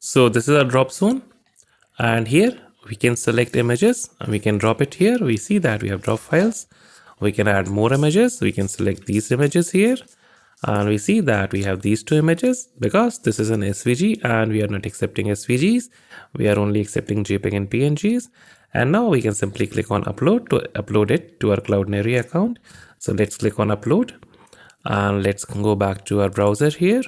So this is our drop zone, and here we can select images and we can drop it here. We see that we have drop files. We can add more images. We can select these images here, and we see that we have these two images because this is an SVG and we are not accepting SVGs. We are only accepting JPEG and PNGs. And now we can simply click on upload to upload it to our Cloudinary account. So let's click on upload and let's go back to our browser here.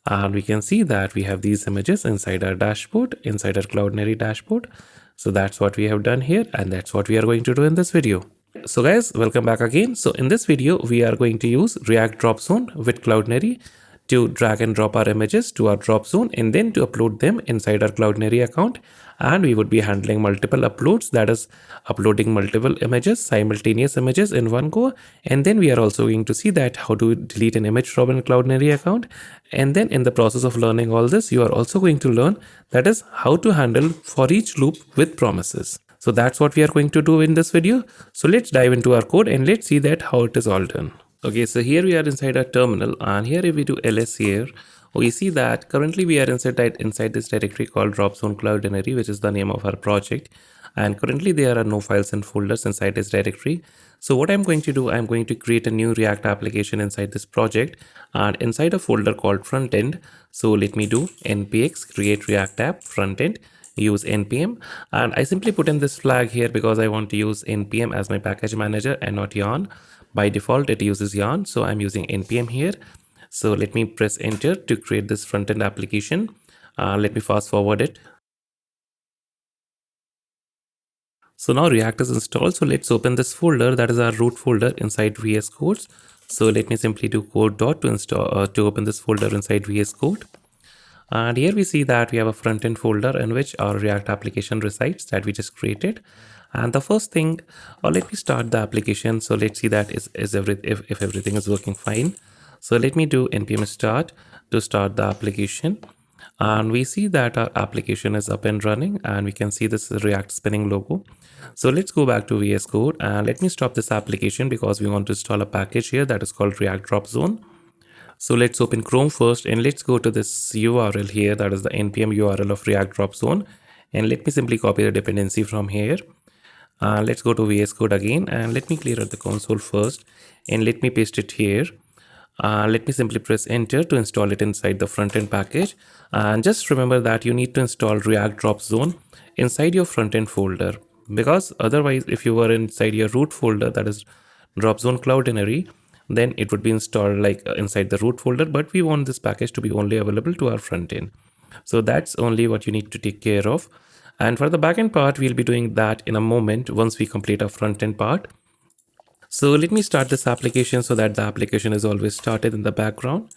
And we can see that we have these images inside our dashboard, inside our Cloudinary dashboard. So that's what we have done here, and that's what we are going to do in this video. So guys, welcome back again. So in this video, we are going to use react-dropzone with Cloudinary to drag and drop our images to our drop zone and then to upload them inside our Cloudinary account. And we would be handling multiple uploads, that is uploading multiple images, simultaneous images in one go. And then we are also going to see that how to delete an image from a Cloudinary account. And then in the process of learning all this, you are also going to learn that is how to handle for each loop with promises. So that's what we are going to do in this video. So let's dive into our code and let's see that how it is all done. Okay, so here we are inside our terminal, and here if we do ls here, we see that currently we are inside this directory called dropzone Cloudinary, which is the name of our project. And currently there are no files and folders inside this directory. So what I'm going to do, I'm going to create a new React application inside this project and inside a folder called frontend. So let me do npx create react app frontend, use npm, and I simply put in this flag here because I want to use npm as my package manager and not yarn. By default it uses yarn, so I'm using npm here. So let me press enter to create this front-end application. Let me fast forward it. So now React is installed. So let's open this folder, that is our root folder inside VS Codes. So let me simply do code dot to install to open this folder inside VS Code. And here we see that we have a front-end folder in which our React application resides that we just created. And the first thing, let me start the application. So let's see that if everything is working fine. So let me do npm start to start the application. And we see that our application is up and running, and we can see this React spinning logo. So let's go back to VS Code and let me stop this application because we want to install a package here that is called react-dropzone. So let's open Chrome first and let's go to this URL here, that is the npm URL of react-dropzone. And let me simply copy the dependency from here. Let's go to VS Code again and let me clear out the console first and let me paste it here. Let me simply press enter to install it inside the front-end package. And just remember that you need to install react-dropzone inside your front-end folder, because otherwise if you were inside your root folder, that is dropzone Cloudinary, then it would be installed like inside the root folder, but we want this package to be only available to our front-end. So that's only what you need to take care of. And for the backend part, we'll be doing that in a moment once we complete our front-end part. So let me start this application so that the application is always started in the background.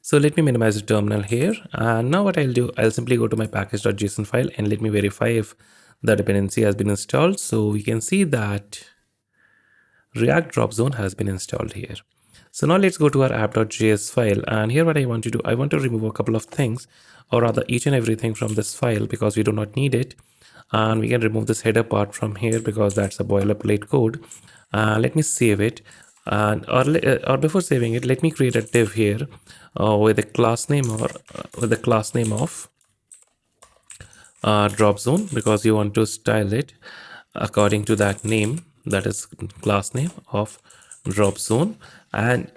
So let me minimize the terminal here. And now what I'll do, I'll simply go to my package.json file and let me verify if the dependency has been installed. So we can see that react-dropzone has been installed here. So now let's go to our app.js file. And here what I want to do, I want to remove a couple of things, or rather each and everything from this file because we do not need it. And we can remove this header part from here because that's a boilerplate code. Let me save it. Or before saving it, let me create a div here with a class name or with the class name of dropzone, because you want to style it according to that name, that is class name of dropzone. And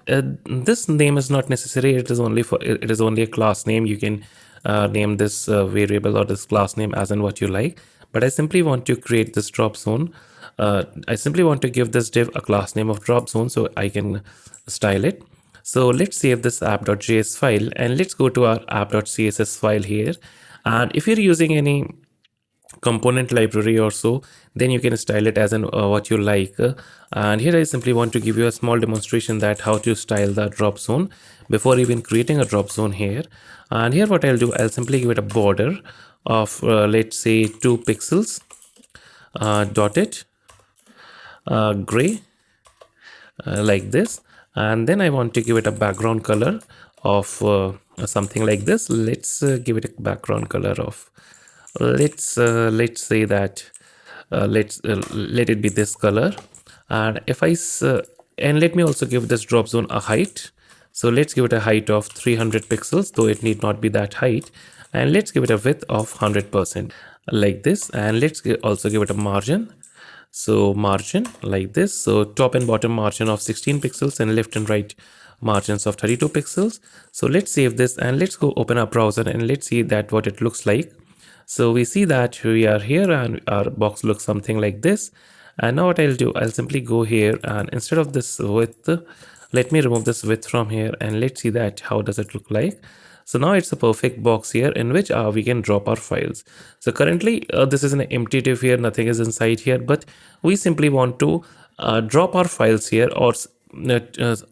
this name is not necessary, it is only a class name. You can name this variable or this class name as in what you like, but I simply want to create this dropzone. I simply want to give this div a class name of dropzone so I can style it. So let's save this app.js file and let's go to our app.css file here. And if you're using any component library or so, then you can style it as in what you like. And here I simply want to give you a small demonstration that how to style the dropzone before even creating a dropzone here. And here what I'll do, I'll simply give it a border of let's say 2 pixels dotted gray like this. And then I want to give it a background color of something like this. Let's give it a background color of let's say that let it be this color. And if I and let me also give this dropzone a height. So let's give it a height of 300 pixels, though it need not be that height. and let's give it a width of 100% like this, and let's also give it a margin. So margin like this, so top and bottom margin of 16 pixels and left and right margins of 32 pixels. So let's save this and let's go open our browser and let's see that what it looks like. So we see that we are here and our box looks something like this. And now what I'll do, I'll simply go here and instead of this width, let me remove this width from here and let's see that how does it look like. So now it's a perfect box here in which we can drop our files. So currently this is an empty div here, nothing is inside here, but we simply want to drop our files here, or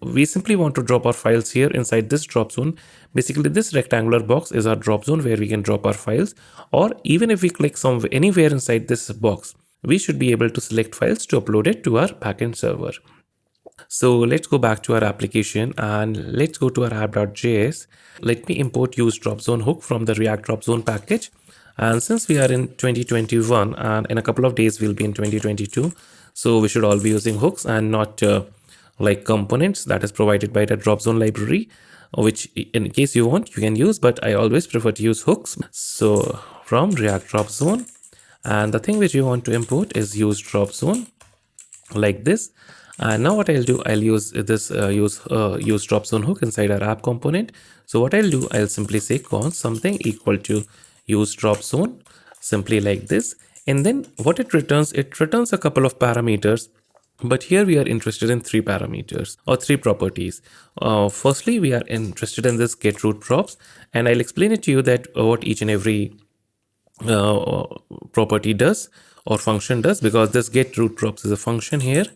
we simply want to drop our files here inside this drop zone. Basically this rectangular box is our drop zone where we can drop our files, or even if we click anywhere inside this box, we should be able to select files to upload it to our backend server. So let's go back to our application and let's go to our app.js. Let me import useDropzone hook from the react-dropzone package. And since we are in 2021 and in a couple of days we'll be in 2022, so we should all be using hooks and not like components that is provided by the dropzone library, which in case you want you can use, but I always prefer to use hooks. So from react-dropzone, and the thing which you want to import is useDropzone like this. And now what I'll do, I'll use this useDropzone hook inside our app component. So what I'll do, I'll simply say const something equal to useDropzone, simply like this. And then what it returns a couple of parameters. But here we are interested in 3 parameters or 3 properties. Firstly, we are interested in this getRootProps, and I'll explain it to you that what each and every property does or function does, because this getRootProps is a function here,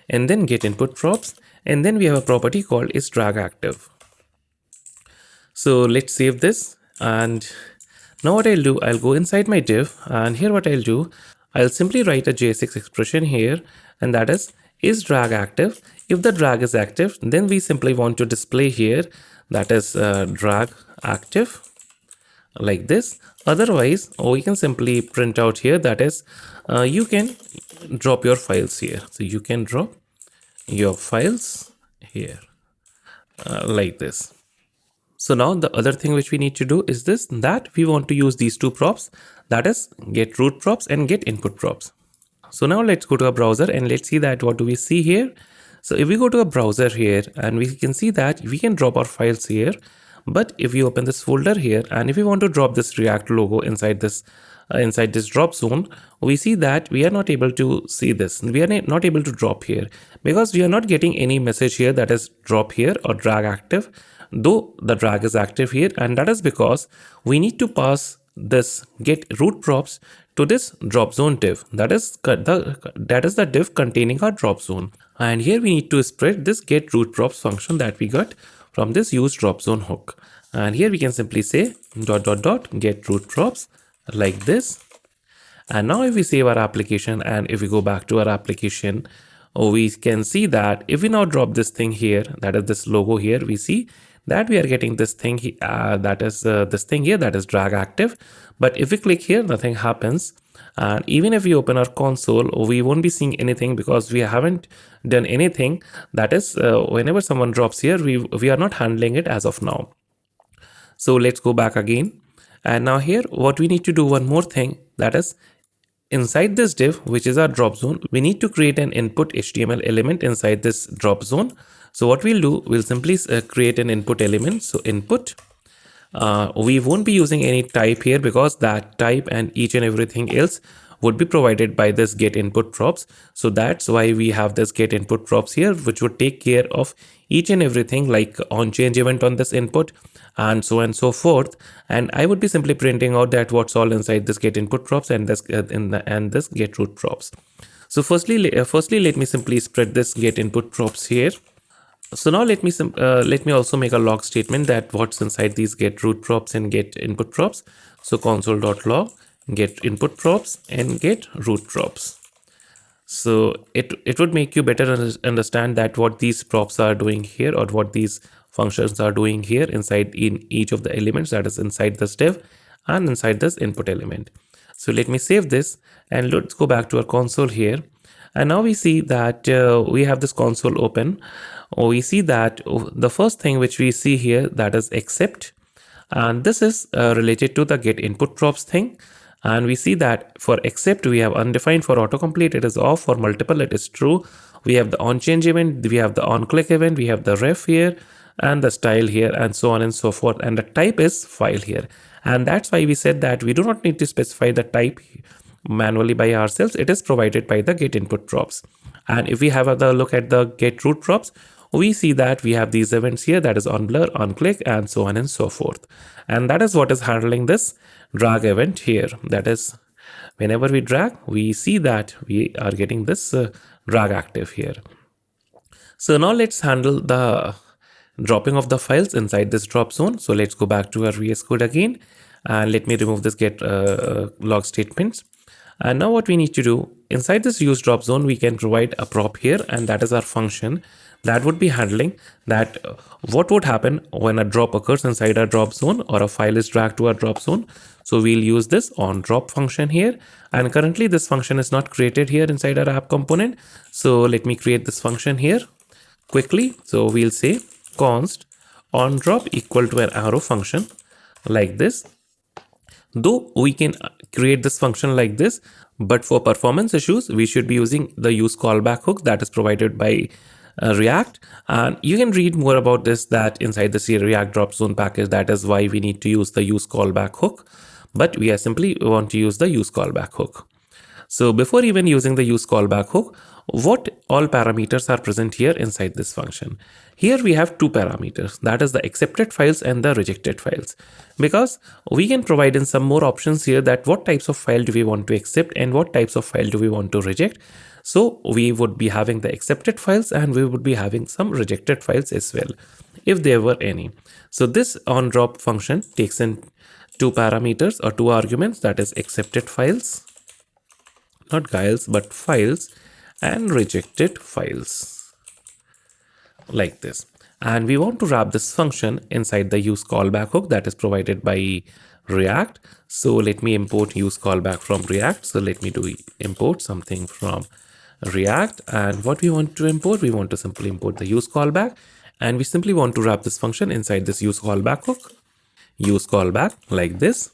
and then getInputProps, and then we have a property called isDragActive. So let's save this, and now what I'll do, I'll go inside my div, and here what I'll do, I'll simply write a JSX expression here, and that is drag active. If the drag is active, then we simply want to display here that is drag active like this. Otherwise, we can simply print out here that is you can drop your files here. So you can drop your files here like this. So now the other thing which we need to do is this, that we want to use these 2 props, that is getRootProps and getInputProps. So now let's go to a browser and let's see that what do we see here. So if we go to a browser here, and we can see that we can drop our files here. But if we open this folder here, and if we want to drop this React logo inside this drop zone, we see that we are not able to see this. We are not able to drop here because we are not getting any message here that is drop here or drag active, though the drag is active here, and that is because we need to pass this getRootProps to this dropzone div. That is the div containing our dropzone, and here we need to spread this getRootProps function that we got from this useDropzone hook. And here we can simply say ... getRootProps like this. And now if we save our application and if we go back to our application, we can see that if we now drop this thing here, that is this logo here, we see that we are getting this thing that is this thing here that is drag active. But if we click here, nothing happens. And even if we open our console, we won't be seeing anything because we haven't done anything. That is whenever someone drops here, we are not handling it as of now. So let's go back again. And now here what we need to do, one more thing, that is inside this div, which is our drop zone, we need to create an input HTML element inside this drop zone. So what we'll do, we'll simply create an input element. So input, we won't be using any type here because that type and each and everything else would be provided by this getInputProps. So that's why we have this getInputProps here, which would take care of each and everything like on change event on this input and so on and so forth. And I would be simply printing out that what's all inside this getInputProps and this this getRootProps. So firstly, let me simply spread this getInputProps here. So now let me also make a log statement that what's inside these getRootProps and getInputProps. So console.log getInputProps and getRootProps. So it would make you better understand that what these props are doing here or what these functions are doing here inside in each of the elements that is inside this div and inside this input element. So let me save this and let's go back to our console here. And now we see that we have this console open. We see that the first thing which we see here, that is accept. And this is related to the getInputProps thing. And we see that for accept, we have undefined. For autocomplete, it is off. For multiple, it is true. We have the onChange event, we have the onClick event, we have the ref here, and the style here, and so on and so forth. And the type is file here. And that's why we said that we do not need to specify the type manually by ourselves. It is provided by the getInputProps. And if we have a look at the getRootProps, we see that we have these events here, that is on blur, on click, and so on and so forth. And that is what is handling this drag event here. That is, whenever we drag, we see that we are getting this drag active here. So now let's handle the dropping of the files inside this drop zone. So let's go back to our VS Code again, and let me remove this get log statements. And now what we need to do, inside this useDropzone, we can provide a prop here, and that is our function that would be handling that what would happen when a drop occurs inside our drop zone or a file is dragged to our drop zone. So we'll use this onDrop function here, and currently this function is not created here inside our app component. So let me create this function here quickly. So we'll say const onDrop equal to an arrow function like this. Though we can create this function like this, but for performance issues, we should be using the use callback hook that is provided by React. And you can read more about this that inside the react-dropzone package. That is why we need to use the use callback hook, but we are simply want to use the use callback hook. So before even using the use callback hook, what all parameters are present here inside this function? Here we have two parameters, that is the accepted files and the rejected files, because we can provide in some more options here that what types of file do we want to accept and what types of file do we want to reject. So we would be having the accepted files and we would be having some rejected files as well, if there were any. So this onDrop function takes in two parameters or two arguments, that is accepted files, not files, but files, and rejected files like this. And we want to wrap this function inside the use callback hook that is provided by React. So let me import use callback from React. So let me do import something from React, and what we want to import, we want to simply import the use callback, and we simply want to wrap this function inside this use callback hook, use callback like this.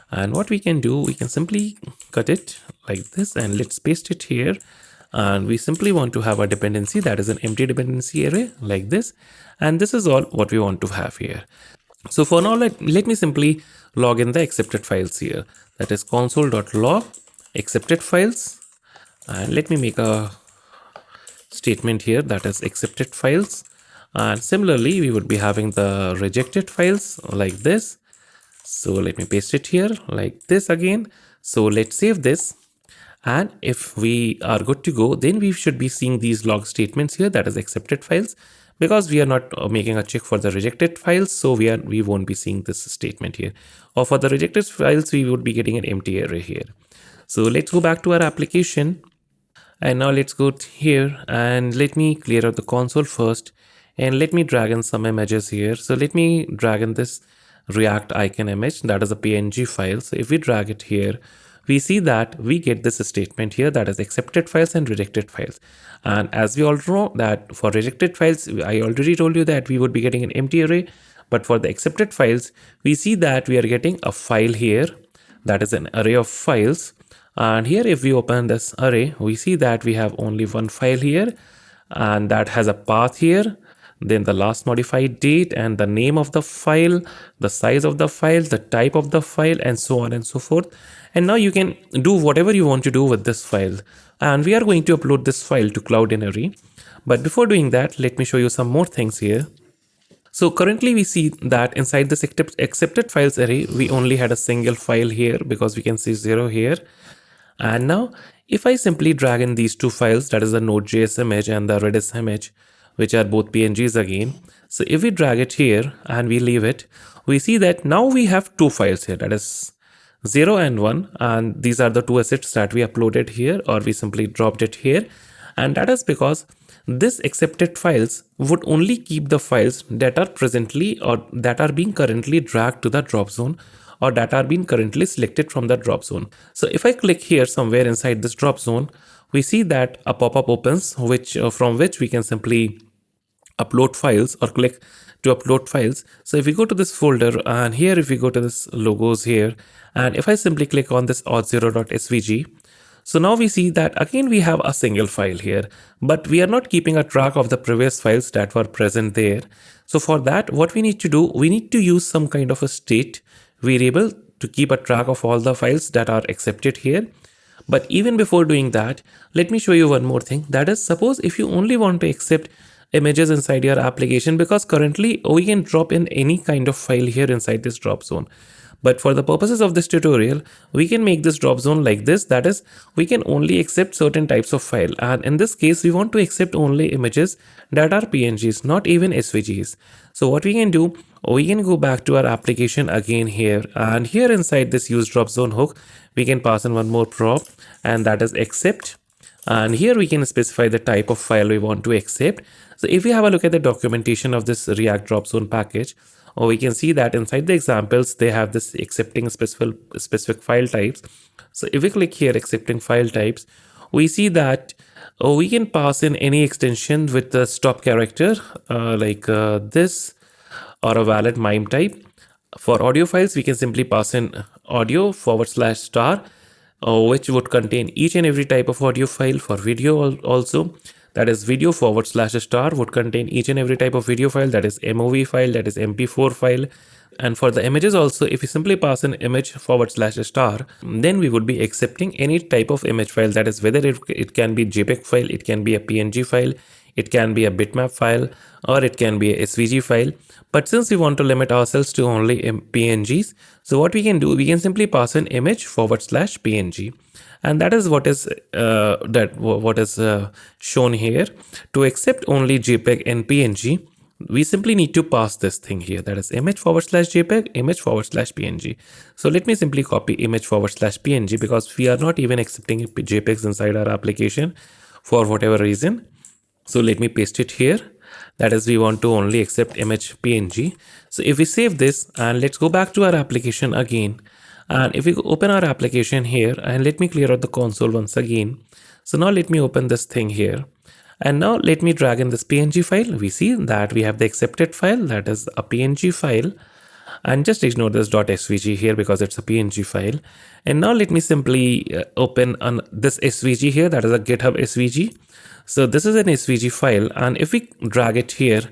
And what we can do, we can simply cut it like this and let's paste it here. And we simply want to have a dependency that is an empty dependency array like this. And this is all what we want to have here. So for now, let me simply log in the accepted files here. That is console.log accepted files. And let me make a statement here that is accepted files. And similarly, we would be having the rejected files like this. So let me paste it here like this again. So let's save this. And if we are good to go, then we should be seeing these log statements here, that is accepted files, because we are not making a check for the rejected files. So we won't be seeing this statement here. Or for the rejected files, we would be getting an empty array here. So let's go back to our application. And now let's go here and let me clear out the console first. And let me drag in some images here. So let me drag in this React icon image, that is a PNG file. So if we drag it here, we see that we get this statement here, that is accepted files and rejected files. And as we all know that for rejected files, I already told you that we would be getting an empty array. But for the accepted files, we see that we are getting a file here, that is an array of files. And here if we open this array, we see that we have only one file here, and that has a path here, then the last modified date and the name of the file, the size of the file, the type of the file, and so on and so forth. And now you can do whatever you want to do with this file. And we are going to upload this file to Cloudinary. But before doing that, let me show you some more things here. So currently we see that inside this accepted files array, we only had a single file here because we can see 0 here. And now if I simply drag in these two files, that is the Node.js image and the Redis image, which are both PNGs again. So if we drag it here and we leave it, we see that now we have two files here, that is 0 and 1. And these are the two assets that we uploaded here, or we simply dropped it here. And that is because this accepted files would only keep the files that are presently or that are being currently dragged to the drop zone, or that are being currently selected from the drop zone. So if I click here somewhere inside this drop zone, we see that a pop-up opens, from which we can simply upload files or click to upload files. So if we go to this folder, and here if we go to this logos here, and if I simply click on this auth0.svg, so now we see that again we have a single file here, but we are not keeping a track of the previous files that were present there. So for that, what we need to do, we need to use some kind of a state variable to keep a track of all the files that are accepted here. But even before doing that, let me show you one more thing. That is, suppose if you only want to accept images inside your application, because currently we can drop in any kind of file here inside this drop zone. But for the purposes of this tutorial, we can make this drop zone like this. That is, we can only accept certain types of file. And in this case, we want to accept only images that are PNGs, not even SVGs. So what we can do, we can go back to our application again here. And here inside this useDropzone hook, we can pass in one more prop, and that is accept. And here we can specify the type of file we want to accept. So if we have a look at the documentation of this react-dropzone package, or we can see that inside the examples, they have this accepting specific file types. So if we click here, accepting file types, we see that we can pass in any extension with the stop character, like this, or a valid MIME type. For audio files, we can simply pass in audio /star, which would contain each and every type of audio file. For video also, that is video /star would contain each and every type of video file, that is MOV file, that is MP4 file. And for the images also, if we simply pass an image /star, then we would be accepting any type of image file, that is whether it can be JPEG file, it can be a PNG file, it can be a bitmap file, or it can be a SVG file. But since we want to limit ourselves to only PNGs, so what we can do, we can simply pass an image /PNG. And that is what is shown here. To accept only JPEG and PNG, we simply need to pass this thing here, that is image /JPEG, image /PNG. So let me simply copy image /PNG, because we are not even accepting JPEGs inside our application for whatever reason. So let me paste it here. That is, we want to only accept image PNG. So if we save this, and let's go back to our application again. And if we open our application here, and let me clear out the console once again. So now let me open this thing here. And now let me drag in this PNG file. We see that we have the accepted file, that is a PNG file. And just ignore this .svg here because it's a PNG file. And now let me simply open this SVG here, that is a GitHub SVG. So this is an SVG file, and if we drag it here,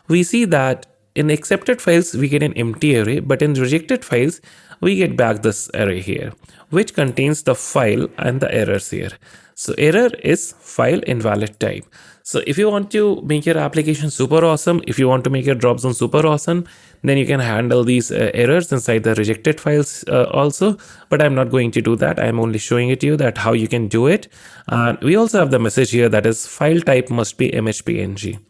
we see that in accepted files, we get an empty array, but in rejected files, we get back this array here, which contains the file and the errors here. So error is file invalid type. So if you want to make your application super awesome, if you want to make your drop zone super awesome, then you can handle these errors inside the rejected files also. But I'm not going to do that. I'm only showing it to you that how you can do it. And we also have the message here that is file type must be image PNG.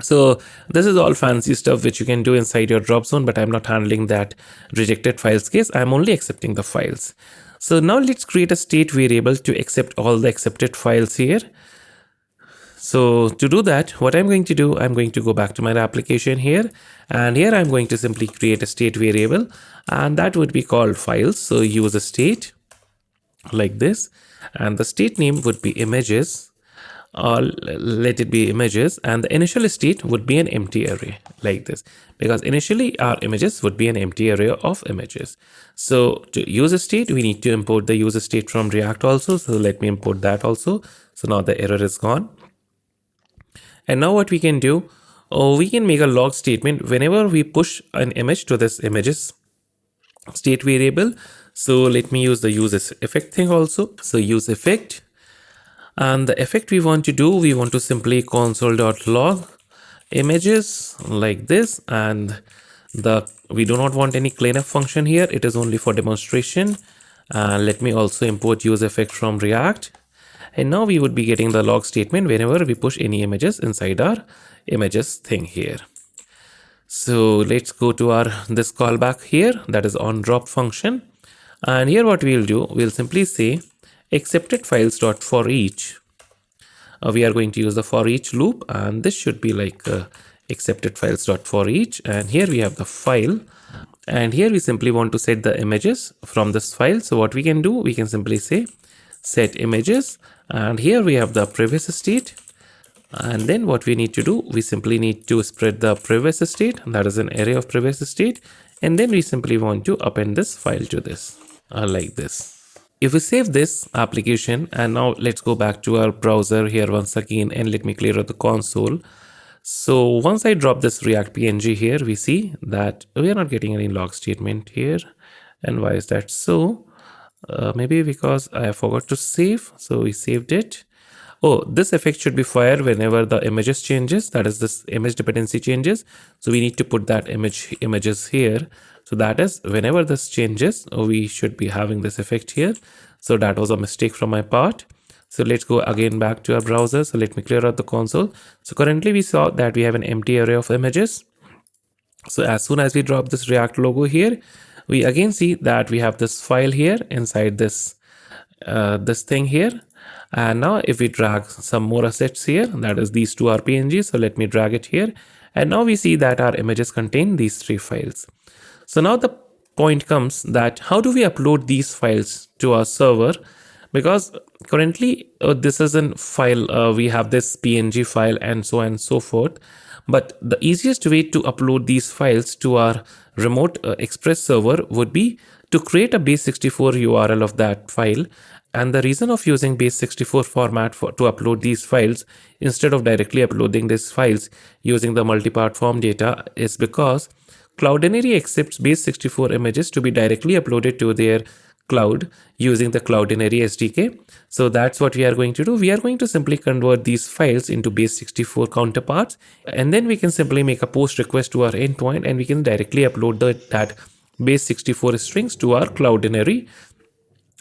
So this is all fancy stuff which you can do inside your drop zone, but I'm not handling that rejected files case. I'm only accepting the files. So now let's create a state variable to accept all the accepted files here. So to do that, what I'm going to do, I'm going to go back to my application here, and here I'm going to simply create a state variable, and that would be called files. So use a state like this, and the state name would be images, or let it be images, and the initial state would be an empty array like this, because initially our images would be an empty array of images. So to use a state, we need to import the user state from React also. So let me import that also. So now the error is gone. And now what we can do, we can make a log statement whenever we push an image to this images state variable. So let me use the use effect thing also. So use effect, and the effect we want to do, we want to simply console.log images like this, and we do not want any cleanup function here. It is only for demonstration. Let me also import use effect from React. And now we would be getting the log statement whenever we push any images inside our images thing here. So let's go to this callback here, that is on drop function. And here what we'll do, we'll simply say acceptedFiles.foreach. We are going to use the foreach loop, and this should be like acceptedFiles.foreach. And here we have the file, and here we simply want to set the images from this file. So what we can do, we can simply say set images, and here we have the previous state, And then what we need to do, we simply need to spread the previous state, that is an array of previous state, and then we simply want to append this file to this, like this. If we save this application, and now let's go back to our browser here once again, and let me clear out the console. So once I drop this React PNG here, we see that we are not getting any log statement here. And why is that so? Maybe because I forgot to save, so we saved it. Oh, this effect should be fired whenever the images changes, that is this image dependency changes. So we need to put that images here. So that is whenever this changes, we should be having this effect here. So that was a mistake from my part. So let's go again back to our browser. So let me clear out the console. So currently we saw that we have an empty array of images. So as soon as we drop this React logo here, we again see that we have this file here inside this this thing here. And now if we drag some more assets here, that is these two are PNGs. So let me drag it here. And now we see that our images contain these three files. So now the point comes that how do we upload these files to our server? Because currently this is a file, we have this PNG file and so on and so forth. But the easiest way to upload these files to our remote Express server would be to create a base64 URL of that file. And the reason of using base64 format to upload these files instead of directly uploading these files using the multipart form data is because Cloudinary accepts base64 images to be directly uploaded to their cloud using the Cloudinary SDK. So that's what we are going to do. We are going to simply convert these files into base64 counterparts, and then we can simply make a post request to our endpoint and we can directly upload that base64 strings to our Cloudinary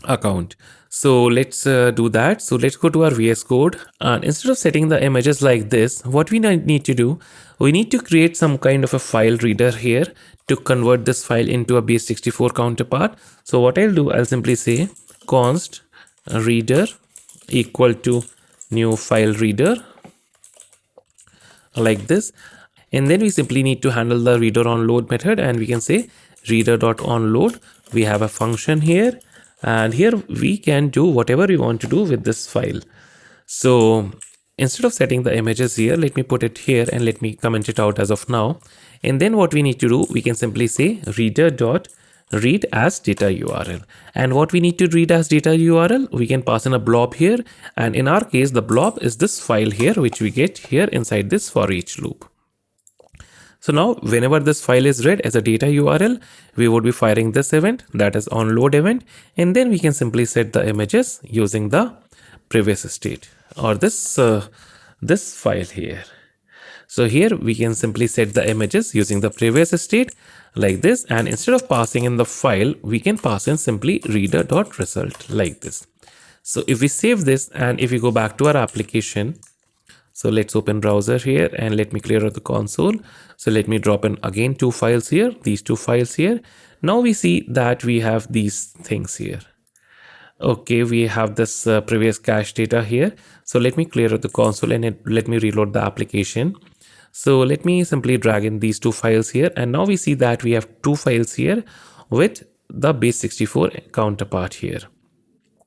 account. So let's do that. So let's go to our VS Code, and instead of setting the images like this, what we need to do, we need to create some kind of a file reader here to convert this file into a base64 counterpart. So what I'll do, I'll simply say const reader equal to new file reader like this. And then we simply need to handle the reader onload method, and we can say reader.onload. We have a function here, and here we can do whatever we want to do with this file. So instead of setting the images here, let me put it here and let me comment it out as of now. And then what we need to do, we can simply say reader.read as data URL. And what we need to read as data URL, we can pass in a blob here. And in our case, the blob is this file here, which we get here inside this foreach loop. So now whenever this file is read as a data URL, we would be firing this event, that is onload event, and then we can simply set the images using the previous state or this file here. So here we can simply set the images using the previous state like this, and instead of passing in the file, we can pass in simply reader.result like this. So if we save this and if we go back to our application, so let's open browser here and let me clear out the console. So let me drop in again two files here, these two files here. Now we see that we have these things here. Okay, we have this previous cache data here. So let me clear out the console and let me reload the application. So let me simply drag in these two files here. And now we see that we have two files here with the base64 counterpart here.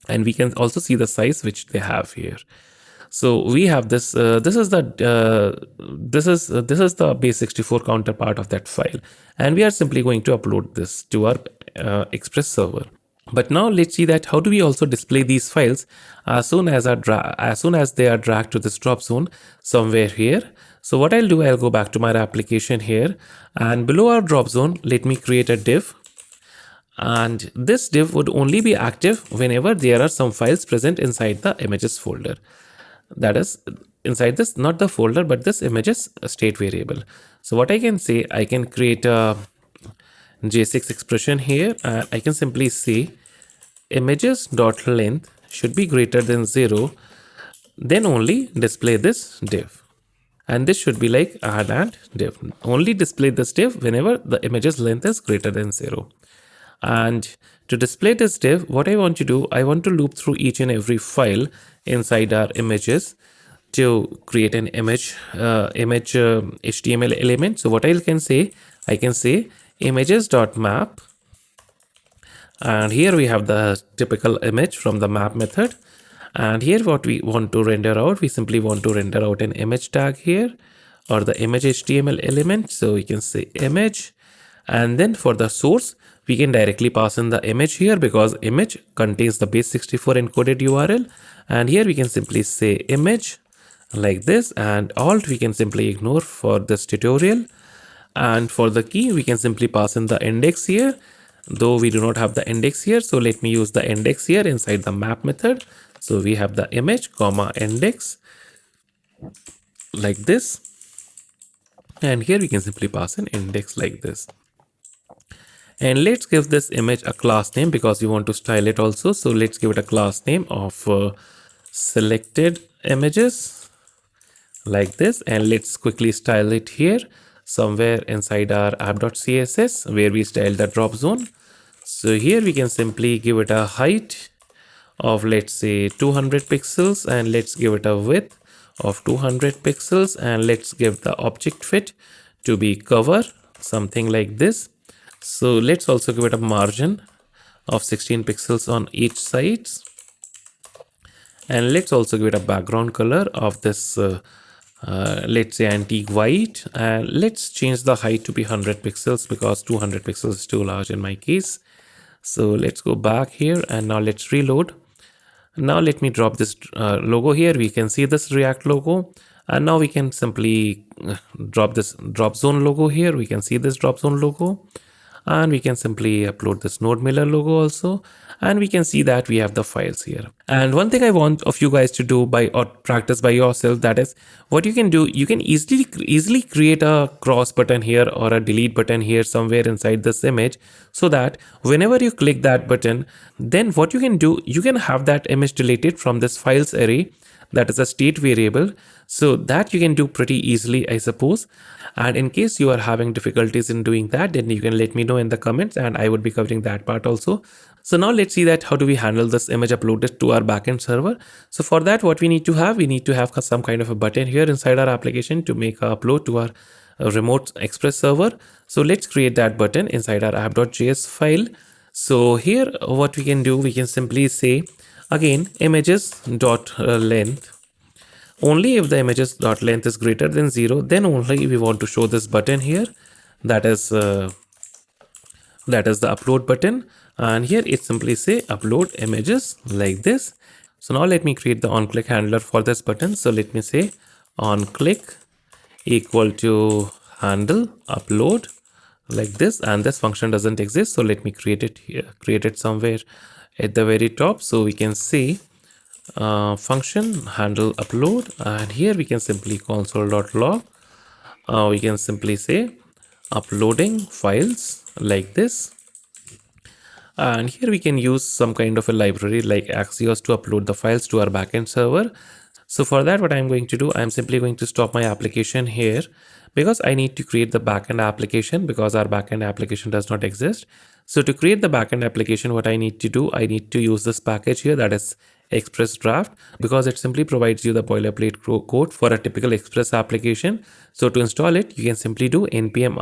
And we can also see the size which they have here. So we have this. This is the base64 counterpart of that file, and we are simply going to upload this to our Express server. But now let's see that how do we also display these files as soon as they are dragged to this drop zone somewhere here. So what I'll do, I'll go back to my application here, and below our drop zone, let me create a div. And this div would only be active whenever there are some files present inside the images folder. That is inside this, not the folder, but this images state variable. So what I can say, I can create a J6 expression here, and I can simply say images.length should be greater than 0, then only display this div. And this should be like add and div. Only display this div whenever the images length is greater than 0. And to display this div, what I want to do, I want to loop through each and every file inside our images to create an image HTML element. So what I can say images.map, and here we have the typical image from the map method, And here what we want to render out, we simply want to render out an image tag here, or the image HTML element. So we can say image, and then for the source, we can directly pass in the image here because image contains the base64 encoded URL. And here we can simply say image like this, and alt we can simply ignore for this tutorial. And for the key, we can simply pass in the index here, though we do not have the index here. So let me use the index here inside the map method. So we have the image comma index like this. And here we can simply pass an index like this. And let's give this image a class name because we want to style it also. So let's give it a class name of selected images like this. And let's quickly style it here somewhere inside our app.css where we style the drop zone. So here we can simply give it a height of, let's say, 200 pixels, and let's give it a width of 200 pixels, and let's give the object fit to be cover, something like this. So let's also give it a margin of 16 pixels on each side, and let's also give it a background color of this let's say antique white, and let's change the height to be 100 pixels because 200 pixels is too large in my case. So let's go back here, and now let's reload. Now let me drop this logo here. We can see this React logo, and now we can simply drop this drop zone logo here. We can see this drop zone logo, and we can simply upload this node miller logo also, and we can see that we have the files here. And one thing I want of you guys to do by or practice by yourself, that is what you can do, you can easily create a cross button here or a delete button here somewhere inside this image, so that whenever you click that button, then what you can do, you can have that image deleted from this files array, that is a state variable. So that you can do pretty easily, I suppose. And in case you are having difficulties in doing that, then you can let me know in the comments, and I would be covering that part also. So now let's see that how do we handle this image uploaded to our backend server. So for that, what we need to have some kind of a button here inside our application to make a upload to our remote express server. So let's create that button inside our app.js file. So here what we can do, we can simply say again images.length. Only if the images.length is greater than 0, then only we want to show this button here. That is the upload button. And here it simply say upload images like this. So now let me create the onClick handler for this button. So let me say onClick equal to handle upload like this, and this function doesn't exist. So let me create it here, create it somewhere at the very top. So we can say function handle upload, and here we can simply console.log. We can simply say uploading files like this, and here we can use some kind of a library like Axios to upload the files to our backend server. So for that, what I'm going to do, I'm simply going to stop my application here because I need to create the backend application because our backend application does not exist. So to create the backend application, what I need to do, I need to use this package here, that is Express Draft, because it simply provides you the boilerplate code for a typical Express application. So to install it, you can simply do npm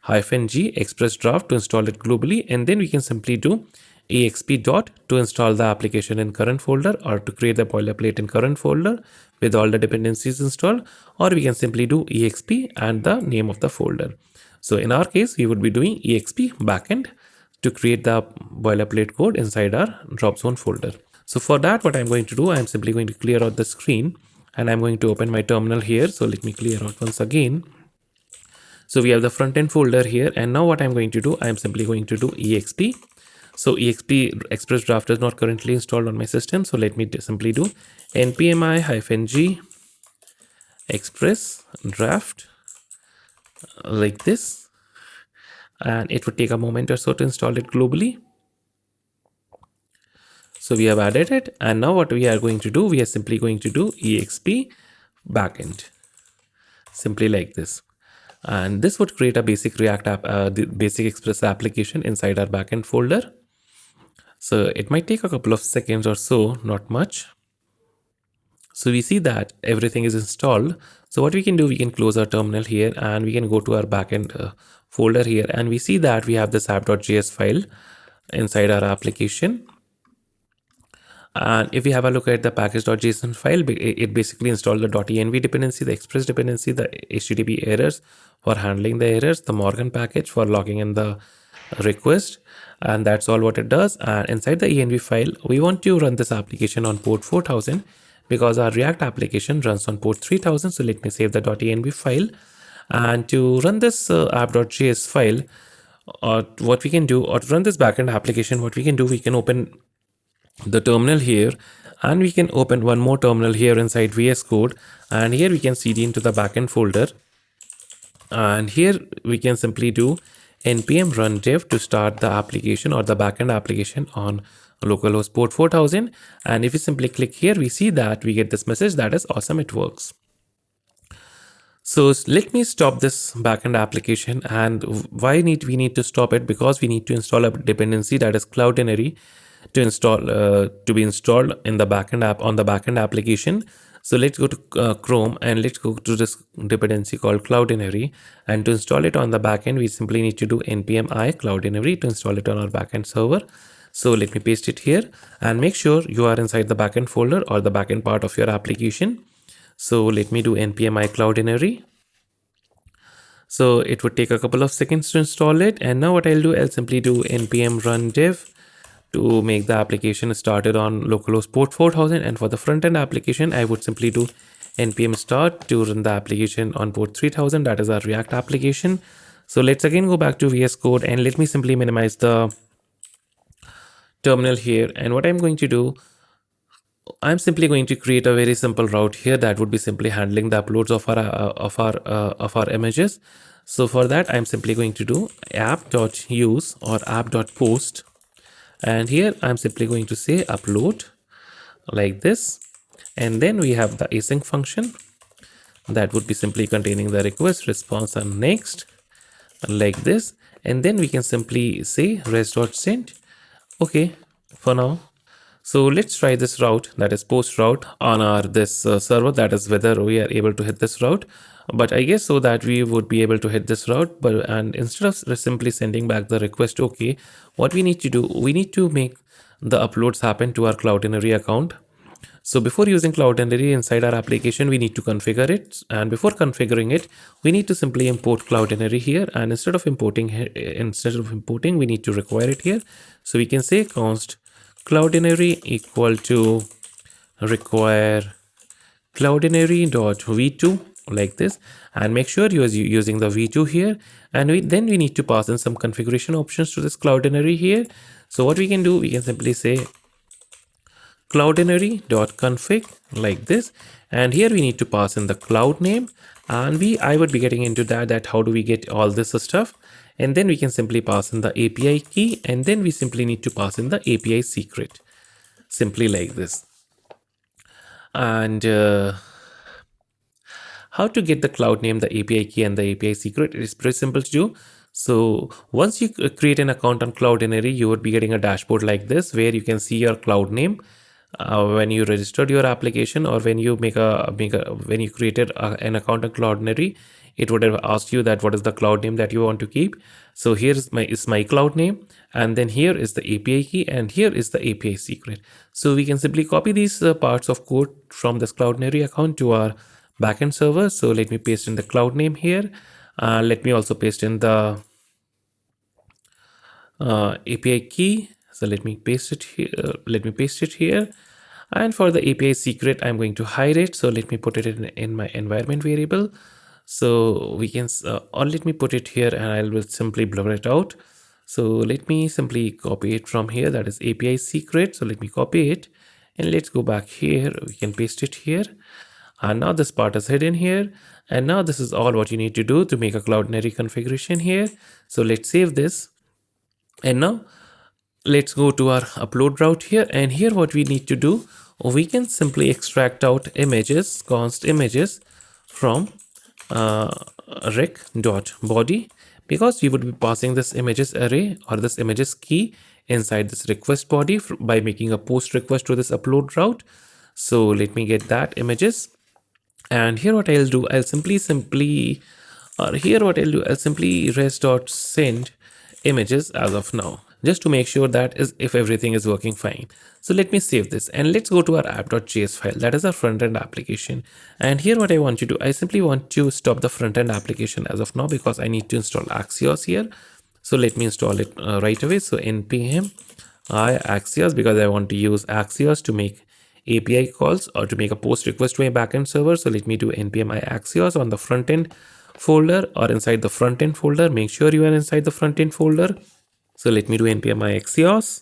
i-g Express Draft to install it globally, and then we can simply do exp dot to install the application in current folder, or to create the boilerplate in current folder with all the dependencies installed, or we can simply do exp and the name of the folder. So in our case, we would be doing exp backend to create the boilerplate code inside our dropzone folder. So for that, what I'm going to do, I'm simply going to clear out the screen, and I'm going to open my terminal here. So let me clear out once again. So we have the front end folder here, and now what I'm going to do, I'm simply going to do exp. So exp Express Draft is not currently installed on my system. So let me simply do npm i-g Express Draft like this, and it would take a moment or so to install it globally. So we have added it, and now what we are going to do, we are simply going to do exp backend, simply like this. And this would create a basic React app, the basic Express application inside our backend folder. So it might take a couple of seconds or so, not much. So we see that everything is installed. So what we can do, we can close our terminal here, and we can go to our backend folder here, and we see that we have this app.js file inside our application. And if we have a look at the package.json file, it basically installed the .env dependency, the express dependency, the HTTP errors for handling the errors, the Morgan package for logging in the request, and that's all what it does. And inside the env file, we want to run this application on port 4000 because our React application runs on port 3000. So let me save the .env file. And to run this app.js file, what we can do, or to run this backend application, what we can do, we can open the terminal here, and we can open one more terminal here inside VS Code, and here we can cd into the backend folder, and here we can simply do npm run dev to start the application or the backend application on localhost port 4000. And if we simply click here, we see that we get this message that is awesome, it works. So let me stop this backend application. And why we need to stop it? Because we need to install a dependency that is Cloudinary to install to be installed in the backend app on the backend application. So let's go to Chrome and let's go to this dependency called Cloudinary. And to install it on the backend, we simply need to do npm I Cloudinary to install it on our backend server. So let me paste it here and make sure you are inside the backend folder or the backend part of your application. So let me do npm I Cloudinary. So it would take a couple of seconds to install it. And now what I'll do, I'll simply do npm run dev to make the application started on localhost port 4000. And for the front-end application, I would simply do npm start to run the application on port 3000. That is our React application. So let's again go back to VS Code and let me simply minimize the terminal here. And what I'm going to do, I'm simply going to create a very simple route here that would be simply handling the uploads of our images. So for that, I'm simply going to do app.use or app.post. And here I'm simply going to say upload like this. And then we have the async function that would be simply containing the request, response, and next like this. And then we can simply say res.send. Okay, for now. So let's try this route, that is post route on our this server, that is whether we are able to hit this route. But I guess so that we would be able to hit this route. But and instead of simply sending back the request, okay, what we need to do, we need to make the uploads happen to our Cloudinary account. So before using Cloudinary inside our application, we need to configure it. And before configuring it, we need to simply import Cloudinary here. And instead of importing, we need to require it here. So we can say const Cloudinary equal to require Cloudinary.v2 like this, and make sure you are using the v2 here. And then we need to pass in some configuration options to this Cloudinary here. So what we can do, we can simply say Cloudinary.config like this, and here we need to pass in the cloud name. And I would be getting into that how do we get all this stuff. And then we can simply pass in the API key, and then we simply need to pass in the API secret, simply like this. And how to get the cloud name, the API key, and the API secret, it is pretty simple to do. So once you create an account on Cloudinary, you would be getting a dashboard like this where you can see your cloud name when you registered your application, or when you when you created an account on Cloudinary. It would have asked you that what is the cloud name that you want to keep. So here is my cloud name, and then here is the API key, and here is the API secret. So we can simply copy these parts of code from this Cloudinary account to our backend server. So let me paste in the cloud name here. Let me also paste in the API key. So let me paste it here. And for the API secret, I'm going to hide it. So let me put it in my environment variable. So we can, or let me put it here, and I will simply blur it out. So let me simply copy it from here, that is API secret. So let me copy it, and let's go back here. We can paste it here. And now this part is hidden here. And now this is all what you need to do to make a Cloudinary configuration here. So let's save this. And now let's go to our upload route here. And here what we need to do, we can simply extract out images, const images from rec.body, because we would be passing this images array or this images key inside this request body by making a post request to this upload route. So let me get that images. And here what I'll do, I'll simply res.send images as of now. just to make sure that is if everything is working fine. So let me save this and let's go to our app.js file. That is our front-end application. And here what I want you to do, I simply want to stop the front-end application as of now because I need to install Axios here. So let me install it right away. So npm I Axios, because I want to use Axios to make API calls or to make a post request to a backend server. So let me do npm I Axios on the front-end folder or inside the front-end folder. Make sure you are inside the front-end folder. So let me do npm I Axios.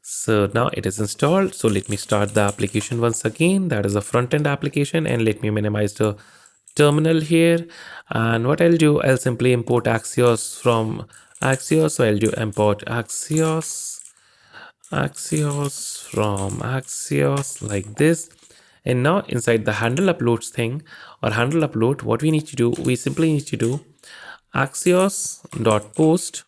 So now it is installed. So let me start the application once again. That is a front-end application, and let me minimize the terminal here. And what I'll do, I'll simply import Axios from Axios. So I'll do import Axios from Axios like this. And now inside the handle uploads thing or handle upload, what we need to do, we simply need to do Axios.post,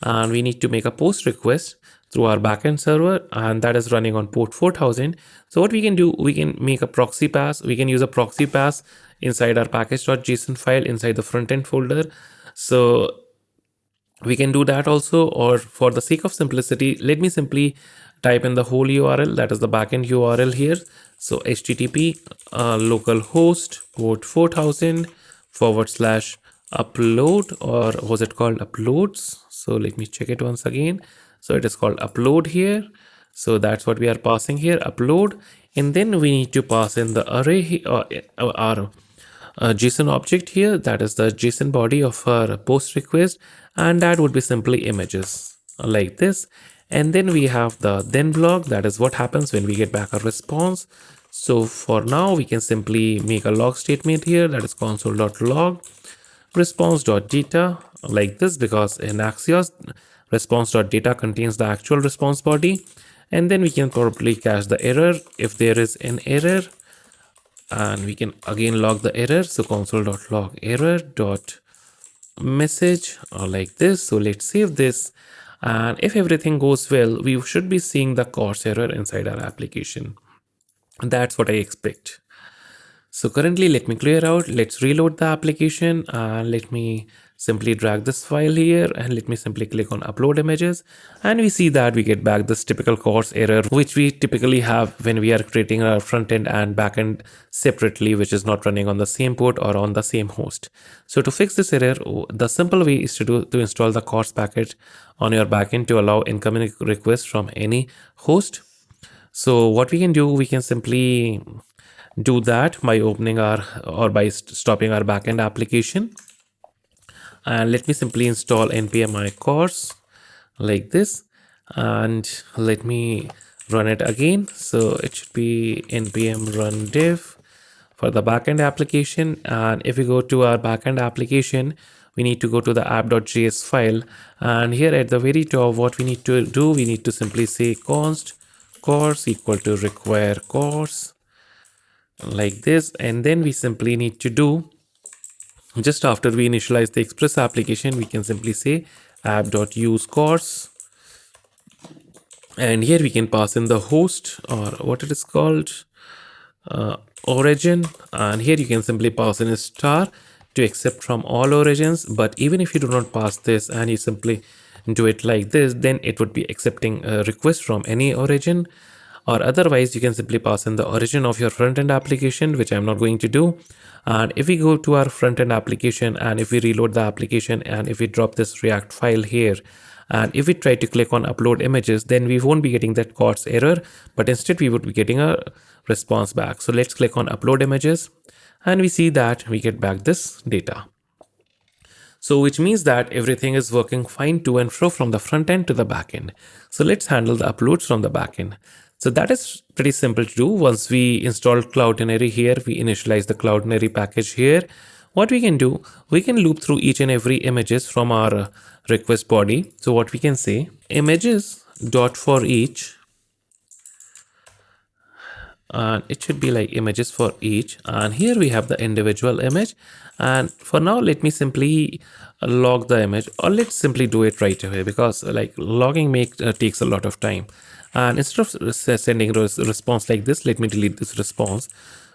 and we need to make a post request through our backend server, and that is running on port 4000. So what we can do, we can make a proxy pass. We can use a proxy pass inside our package.json file inside the front-end folder. So we can do that also, or for the sake of simplicity, let me simply type in the whole URL, that is the backend URL here. So http localhost port 4000 / upload, or was it called uploads? So let me check it once again. So it is called upload here. So that's what we are passing here, upload. And then we need to pass in the array our JSON object here, that is the JSON body of our post request, and that would be simply images like this. And then we have the then block, that is what happens when we get back a response. So for now we can simply make a log statement here, that is console.log response.data like this, because in Axios response.data contains the actual response body. And then we can probably cache the error if there is an error, and we can again log the error. So console.log error.message like this. So let's save this, and if everything goes well, we should be seeing the course error inside our application. That's what I expect. So currently, let me clear out. Let's reload the application, and let me simply drag this file here, and let me simply click on upload images, and we see that we get back this typical course error, which we typically have when we are creating our front end and back end separately, which is not running on the same port or on the same host. So to fix this error, the simple way is to install the course package on your backend to allow incoming requests from any host. So what we can do, we can simply do that by opening our or by stopping our backend application. And let me simply install npm I course like this, and let me run it again. So it should be npm run dev for the backend application. And if we go to our backend application, we need to go to the app.js file, and here at the very top, what we need to do, we need to simply say const course equal to require course like this. And then we simply need to do, just after we initialize the express application, we can simply say app.useCourse, and here we can pass in the host, or what it is called, origin, and here you can simply pass in a star to accept from all origins. But even if you do not pass this and you simply do it like this, then it would be accepting a request from any origin. Or otherwise, you can simply pass in the origin of your front-end application, which I'm not going to do. And if we go to our front-end application, and if we reload the application, and if we drop this React file here, and if we try to click on upload images, then we won't be getting that course error, but instead we would be getting a response back. So let's click on upload images, and we see that we get back this data. So which means that everything is working fine to and fro from the front end to the back end. So let's handle the uploads from the back end. So that is pretty simple to do. Once we install Cloudinary here, we initialize the Cloudinary package here. What we can do, we can loop through each and every images from our request body. So what we can say, images.foreach, and it should be like images for each. And here we have the individual image. And for now, let me simply log the image, or let's simply do it right away, because like logging takes a lot of time. And instead of sending a response like this, let me delete this response.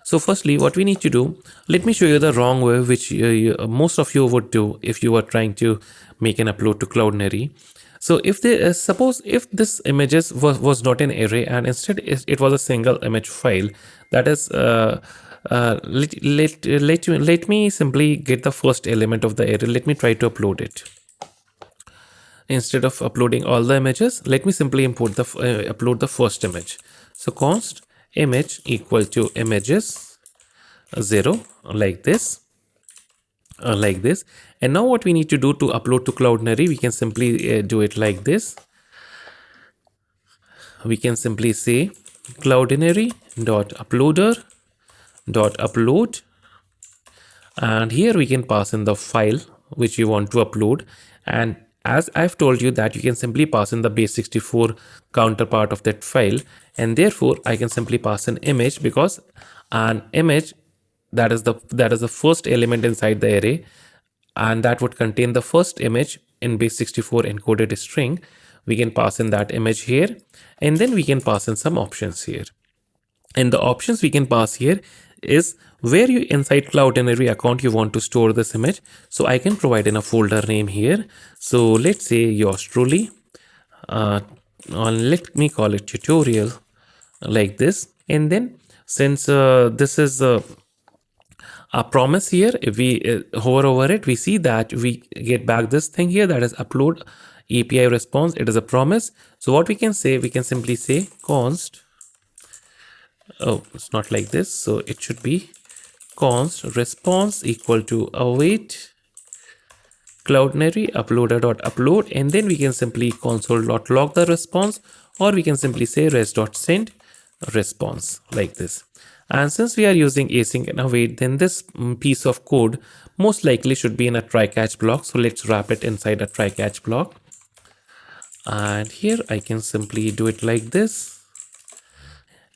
So firstly, what we need to do, let me show you the wrong way, which most of you would do if you were trying to make an upload to Cloudinary. So if they suppose if this images was not an array and instead it was a single image file, that is let me simply get the first element of the array. Let me try to upload it. Instead of uploading all the images, let me simply import the upload the first image. So const image equal to images 0, like this, and now what we need to do to upload to Cloudinary, we can simply do it like this. We can simply say Cloudinary dot uploader dot upload, and here we can pass in the file which you want to upload. And as I've told you that you can simply pass in the base64 counterpart of that file, and therefore I can simply pass an image, because an image, that is the first element inside the array, and that would contain the first image in base64 encoded string. We can pass in that image here, and then we can pass in some options here. And the options we can pass here is where you inside Cloudinary account you want to store this image. So I can provide in a folder name here. So let's say yours truly, let me call it tutorial, like this. And then since this is a promise here, if we hover over it, we see that we get back this thing here, that is upload API response. It is a promise. So what we can say, we can simply say const, oh, it's not like this, so it should be const response equal to await Cloudinary uploader.upload, and then we can simply console.log the response, or we can simply say res.send response, like this. And since we are using async and await, then this piece of code most likely should be in a try-catch block. So let's wrap it inside a try-catch block. And here I can simply do it like this.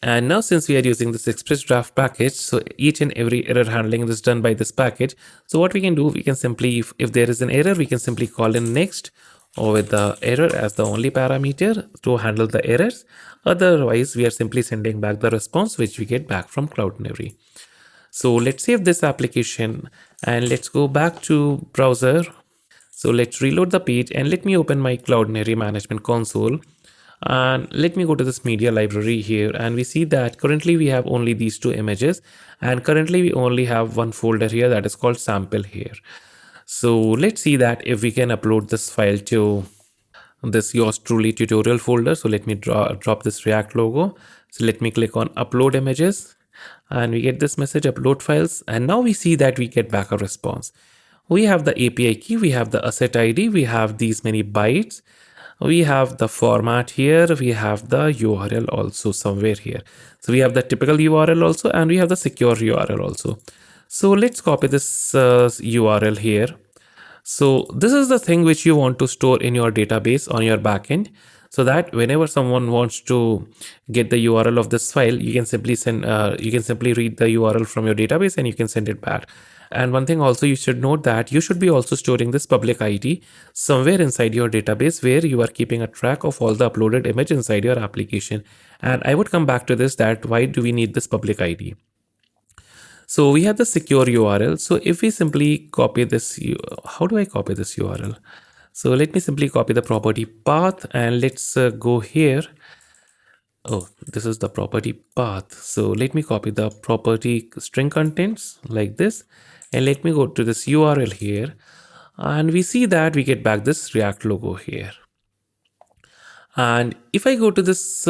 And now since we are using this express draft package, so each and every error handling is done by this package. So what we can do, we can simply, if there is an error, we can simply call in next, or with the error as the only parameter to handle the errors. Otherwise, we are simply sending back the response which we get back from Cloudinary. So let's save this application and let's go back to browser. So let's reload the page and let me open my Cloudinary management console. And let me go to this media library here, and we see that currently we have only these two images, and currently we only have one folder here that is called sample here. So let's see that if we can upload this file to this yours truly tutorial folder. So let me drop this React logo. So let me click on upload images, and we get this message upload files, and now we see that we get back a response. We have the API key, we have the asset ID, we have these many bytes, we have the format here, we have the URL also somewhere here. So we have the typical URL also, and we have the secure URL also. So let's copy this URL here. So this is the thing which you want to store in your database on your backend, so that whenever someone wants to get the URL of this file, you can simply send, you can simply read the URL from your database and you can send it back. And one thing also you should note that you should be also storing this public ID somewhere inside your database, where you are keeping a track of all the uploaded image inside your application. And I would come back to this, that why do we need this public ID? So we have the secure URL. So if we simply copy this, how do I copy this URL? So let me simply copy the property path, and let's go here. Oh, this is the property path. So let me copy the property string contents like this, and let me go to this URL here, and we see that we get back this React logo here. And if I go to this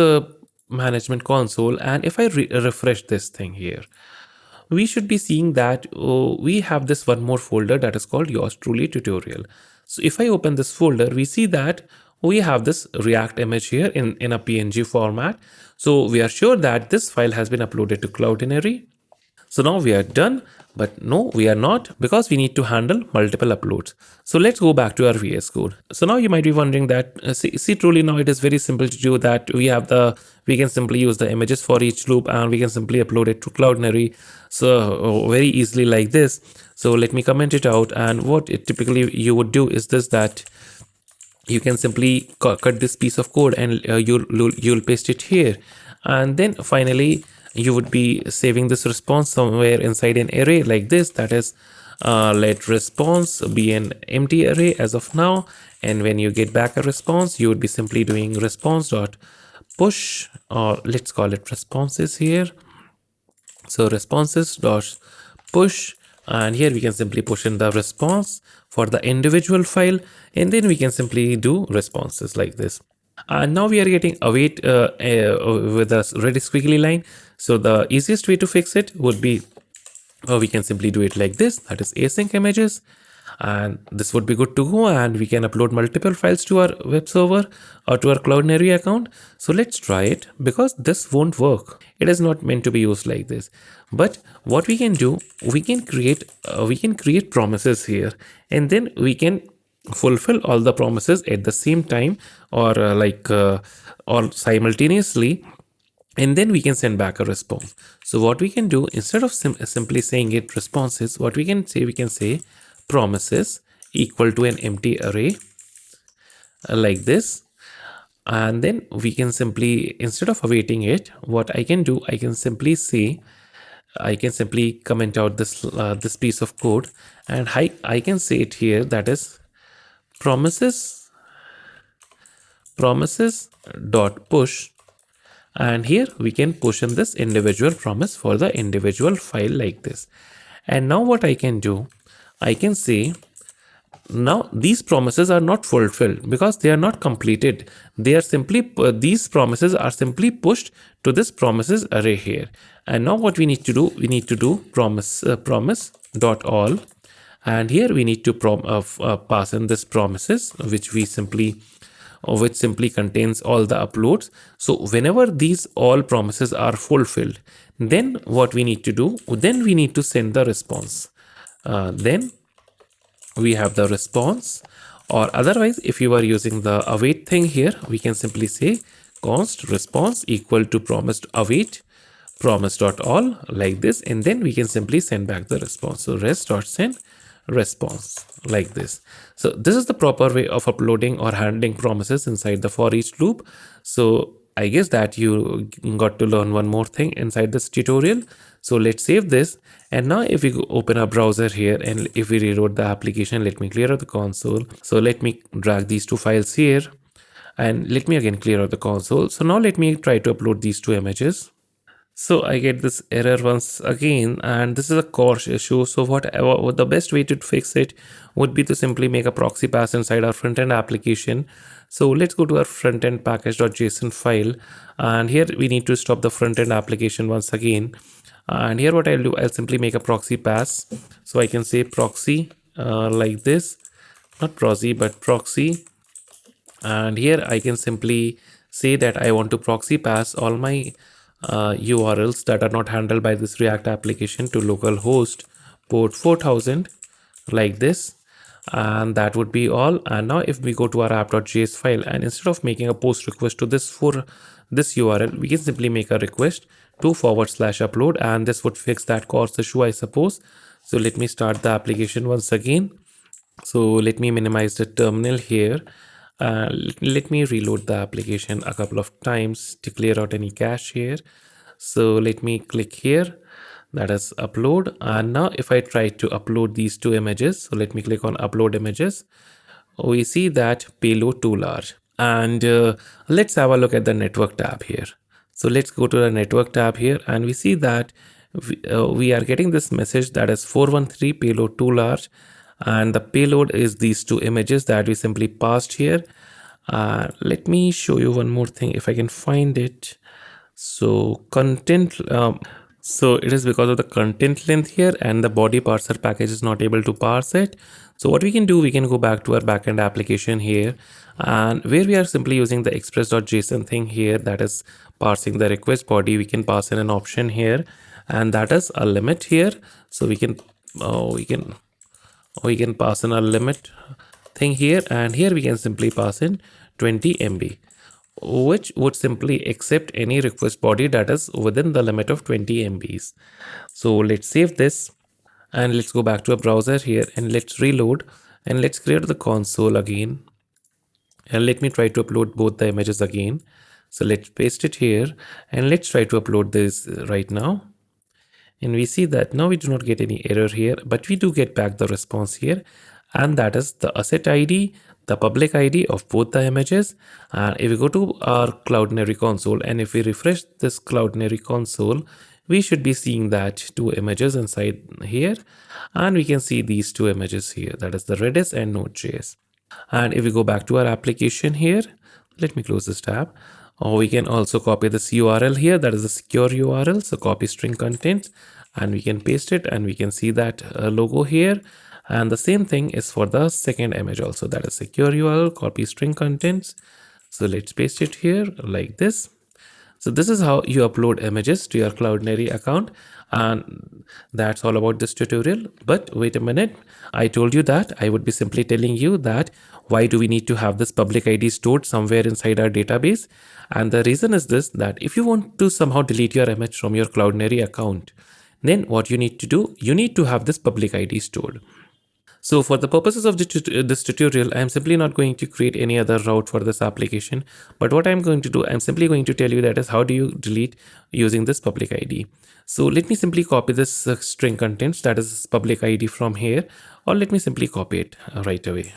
management console, and if I refresh this thing here, we should be seeing that we have this one more folder that is called yours truly tutorial. So if I open this folder, we see that we have this React image here in a PNG format. So we are sure that this file has been uploaded to Cloudinary. So now we are done, but no, we are not, because we need to handle multiple uploads. So let's go back to our VS Code. So now you might be wondering that, see truly now it is very simple to do that. We can simply use the images for each loop, and we can simply upload it to Cloudinary. So very easily like this. So let me comment it out. And what it typically you would do is this, that you can simply cut this piece of code and you'll paste it here. And then finally, you would be saving this response somewhere inside an array like this. That is, let response be an empty array as of now. And when you get back a response, you would be simply doing response dot push, or let's call it responses here. So responses dot push, and here we can simply push in the response for the individual file, and then we can simply do responses like this. And now we are getting await with a ready squiggly line. So the easiest way to fix it would be, we can simply do it like this, that is async images, and this would be good to go, and we can upload multiple files to our web server or to our Cloudinary account. So let's try it, because this won't work. It is not meant to be used like this. But what we can do, we can create promises here, and then we can fulfill all the promises at the same time, or or simultaneously, and then we can send back a response. So what we can do, instead of simply saying it responses, what we can say promises equal to an empty array like this. And then we can simply, instead of awaiting it, what I can do, I can simply comment out this piece of code, and I can say it here, that is promises dot push, and here we can push in this individual promise for the individual file like this. And now what I can do, I can say, now these promises are not fulfilled because they are not completed. They are simply, these promises are simply pushed to this promises array here. And now what we need to do, we need to do promise dot all, and here we need to pass in this promises, which simply contains all the uploads. So whenever these all promises are fulfilled, then what we need to do, then we need to send the response. Then we have the response, or otherwise, if you are using the await thing here, we can simply say const response equal to promised await promise dot all like this, and then we can simply send back the response. So rest dot send response like this. So this is the proper way of uploading or handling promises inside the for each loop. So I guess that you got to learn one more thing inside this tutorial. So let's save this. And now if we open a browser here, and if we reload the application, let me clear out the console. So let me drag these two files here, and let me again clear out the console. So now let me try to upload these two images. So I get this error once again, and this is a course issue. So what the best way to fix it would be to simply make a proxy pass inside our frontend application. So let's go to our frontend package.json file, and here we need to stop the frontend application once again. And here what I'll do, I'll simply make a proxy pass. So I can say proxy like this, not proxy but proxy, and here I can simply say that I want to proxy pass all my URLs that are not handled by this React application to localhost port 4000 like this, and that would be all. And now if we go to our app.js file, and instead of making a post request to this URL, we can simply make a request to /upload, and this would fix that course issue, I suppose. So let me start the application once again. So let me minimize the terminal here. Let me reload the application a couple of times to clear out any cache here. So let me click here, that is upload. And now if I try to upload these two images, so let me click on upload images, we see that payload too large. And let's have a look at the network tab here. So let's go to the network tab here, and we see that we are getting this message that is 413 payload too large. And the payload is these two images that we simply passed here. Let me show you one more thing if I can find it. So content, so it is because of the content length here, and the body parser package is not able to parse it. So what we can do, we can go back to our backend application here, and where we are simply using the express.json thing here, that is parsing the request body. We can pass in an option here, and that is a limit here. So we can pass in a limit thing here, and here we can simply pass in 20 MB, which would simply accept any request body that is within the limit of 20 MBs. So let's save this, and let's go back to a browser here, and let's reload, and let's clear the console again, and let me try to upload both the images again. So let's paste it here and let's try to upload this right now. And we see that now we do not get any error here, but we do get back the response here. And that is the asset ID, the public ID of both the images. And if we go to our Cloudinary console and if we refresh this Cloudinary console, we should be seeing that two images inside here. And we can see these two images here, that is the Redis and Node.js. And if we go back to our application here, let me close this tab. Or we can also copy this URL here, that is the secure URL. So copy string contents and we can paste it and we can see that logo here. And the same thing is for the second image also, that is secure URL, copy string contents. So let's paste it here like this. So this is how you upload images to your Cloudinary account, and that's all about this tutorial. But wait a minute, I told you that I would be simply telling you that why do we need to have this public ID stored somewhere inside our database. And the reason is this, that if you want to somehow delete your image from your Cloudinary account, then what you need to do, you need to have this public ID stored. So for the purposes of this tutorial, I'm simply not going to create any other route for this application. But what I'm going to do, I'm simply going to tell you that is how do you delete using this public ID. So let me simply copy this string contents, that is public ID from here, or let me simply copy it right away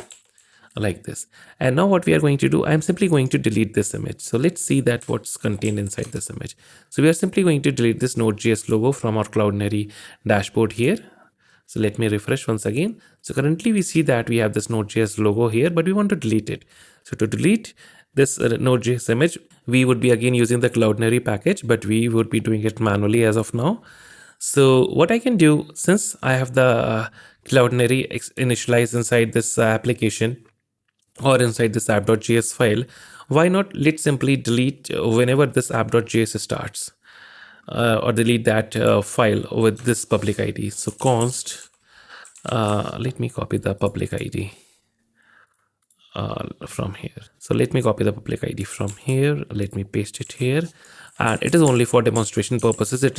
like this. And now what we are going to do, I'm simply going to delete this image. So let's see that what's contained inside this image. So we are simply going to delete this Node.js logo from our Cloudinary dashboard here. So let me refresh once again. So currently we see that we have this Node.js logo here, but we want to delete it. So to delete this Node.js image, we would be again using the Cloudinary package, but we would be doing it manually as of now. So what I can do, since I have the Cloudinary initialized inside this application or inside this app.js file, why not let's simply delete whenever this app.js starts. Or delete that file with this public ID. So const, let me copy the public ID from here. So let me copy the public ID from here. Let me paste it here. And it is only for demonstration purposes. It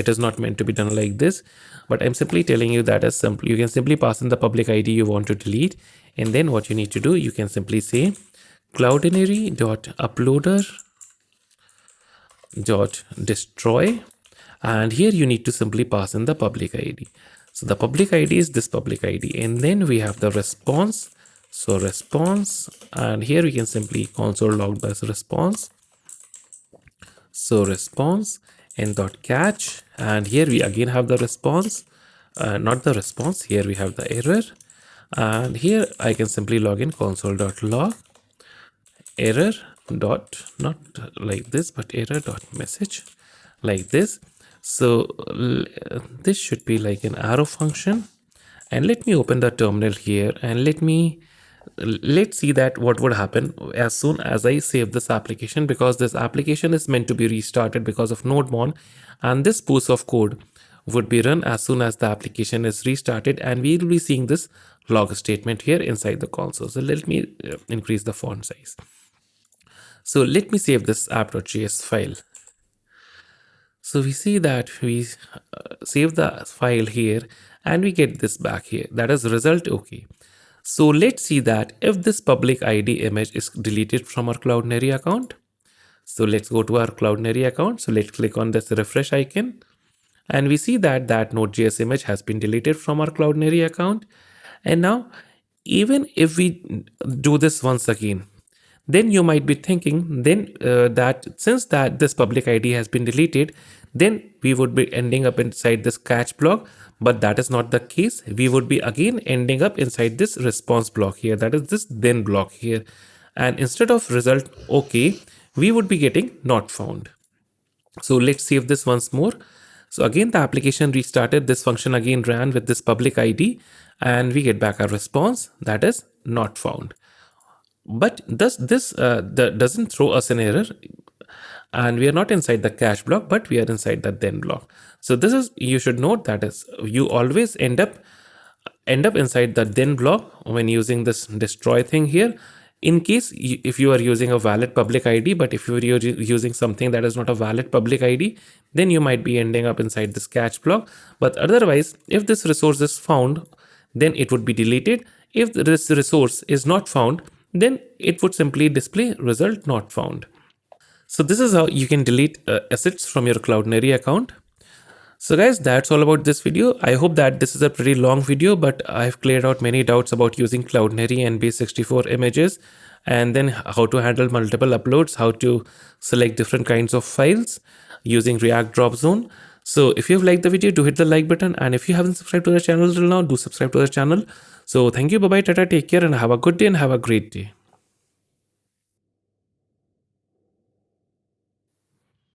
is not meant to be done like this. But I'm simply telling you that as simple, you can simply pass in the public ID you want to delete. And then what you need to do, you can simply say cloudinary.uploader.destroy, and here you need to simply pass in the public ID. So the public ID is this public ID, and then we have the response. So response, and here we can simply console log this response. So response and dot catch, and here we again have the response, not the response. Here we have the error, and here I can simply log in console.log error dot, not like this, but error dot message like this. So this should be like an arrow function. And let me open the terminal here and let's see that what would happen as soon as I save this application, because this application is meant to be restarted because of nodemon, and this piece of code would be run as soon as the application is restarted, and we will be seeing this log statement here inside the console. So let me increase the font size. So let me save this app.js file. So we see that we save the file here and we get this back here, that is result okay. So let's see that if this public ID image is deleted from our Cloudinary account. So let's go to our Cloudinary account. So let's click on this refresh icon and we see that that Node.js image has been deleted from our Cloudinary account. And now even if we do this once again, then you might be thinking then that since that this public ID has been deleted, then we would be ending up inside this catch block, but that is not the case. We would be again ending up inside this response block here, that is this then block here, and instead of result okay, we would be getting not found. So let's save this once more. So again the application restarted, this function again ran with this public ID and we get back a response that is not found. But this doesn't throw us an error, and we are not inside the catch block, but we are inside the then block. So this is, you should note that is you always end up inside the then block when using this destroy thing here. In case if you are using a valid public ID, but if you're using something that is not a valid public ID, then you might be ending up inside this catch block. But otherwise, if this resource is found, then it would be deleted. If this resource is not found, then it would simply display result not found. So this is how you can delete assets from your Cloudinary account. So guys, that's all about this video. I hope that this is a pretty long video, but I've cleared out many doubts about using Cloudinary and base64 images, and then how to handle multiple uploads, how to select different kinds of files using react-dropzone. So if you've liked the video, do hit the like button, and if you haven't subscribed to the channel till now, do subscribe to the channel. So thank you, bye bye, tata, take care, and have a good day and have a great day.